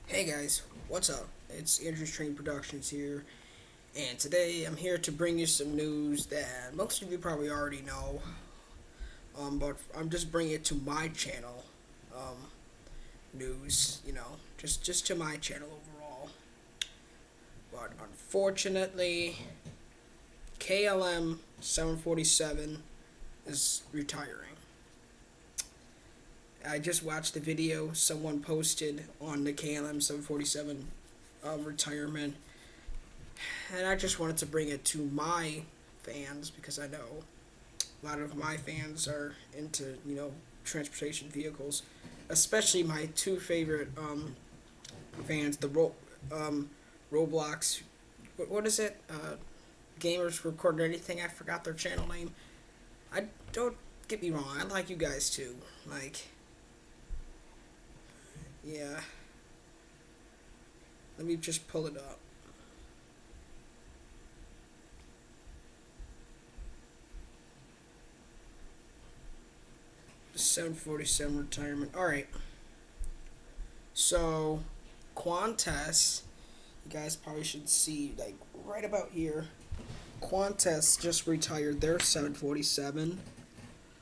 Hey guys, what's up? It's Andrew's Train Productions here, and today I'm here to bring you some news that most of you probably already know. But I'm just bringing it to my channel. News, just to my channel overall. But unfortunately, KLM 747 is retiring. I just watched the video someone posted on the KLM 747 retirement, and I just wanted to bring it to my fans because I know a lot of my fans are into transportation vehicles, especially my two favorite fans, the Roblox. What is it? Gamers Record Anything. I forgot their channel name. I don't get me wrong. I like you guys too. Like, yeah. Let me just pull it up. The 747 retirement. All right. So, Qantas, you guys probably should see like right about here. Qantas just retired their 747,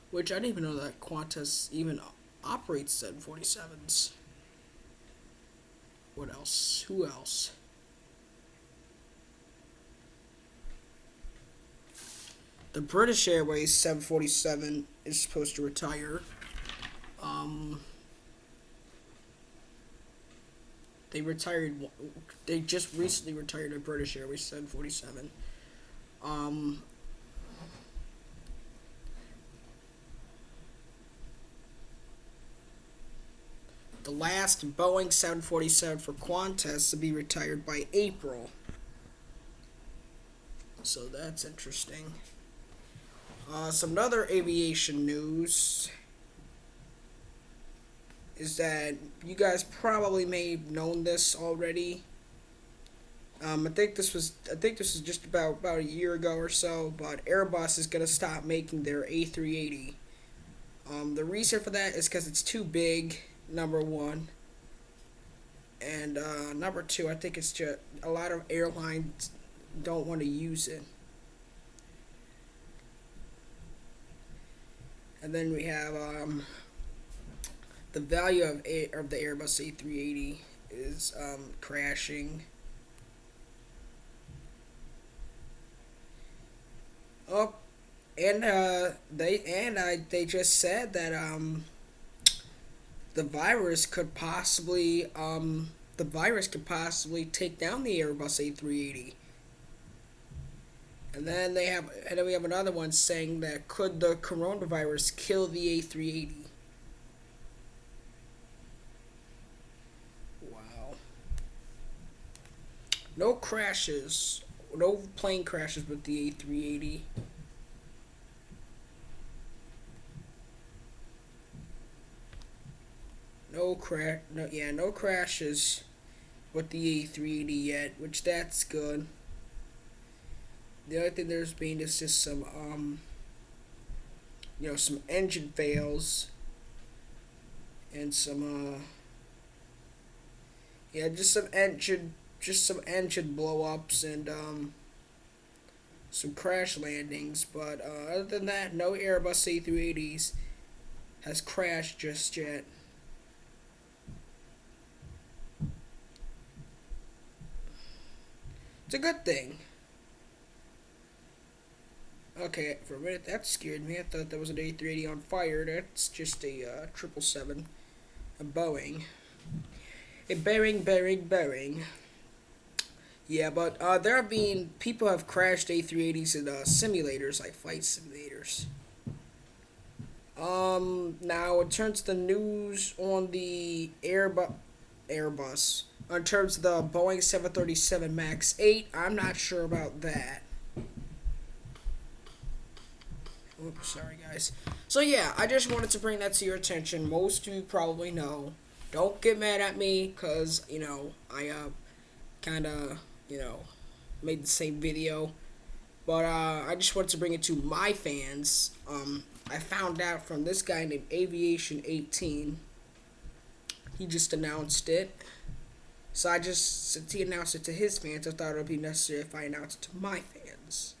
which I didn't even know that Qantas even operates 747s. What else? Who else? The British Airways 747 is supposed to retire. Um, they retired. They just recently retired a British Airways 747. Um, the last Boeing 747 for Qantas to be retired by April. So that's interesting. Some other aviation news is that you guys probably may have known this already. I think this was just about a year ago or so, but Airbus is gonna stop making their A380. The reason for that is because it's too big. Number one, and number two, I think it's just a lot of airlines don't want to use it. And then we have the value of the Airbus A380 is crashing. Oh, and they just said that the virus could possibly take down the Airbus A380. And then we have another one saying that could the coronavirus kill the A380? Wow. No crashes, no plane crashes with the A380. No crashes with the A380 yet, which that's good. The only thing there's been is just some engine fails and just some engine blow ups and some crash landings. But other than that, no Airbus A380s has crashed just yet. It's a good thing. Okay, for a minute that scared me. I thought that was an A380 on fire. That's just a 777, a Boeing. A Boeing. Yeah, but there have been people have crashed A380s in simulators, like flight simulators. Now in terms of the news on the Airbus, in terms of the Boeing 737 Max 8, I'm not sure about that. Oops, sorry guys. So yeah, I just wanted to bring that to your attention. Most of you probably know. Don't get mad at me, cause I kind of made the same video, but I just wanted to bring it to my fans. I found out from this guy named Aviation 18. He just announced it. So since he announced it to his fans, I thought it would be necessary if I announced it to my fans.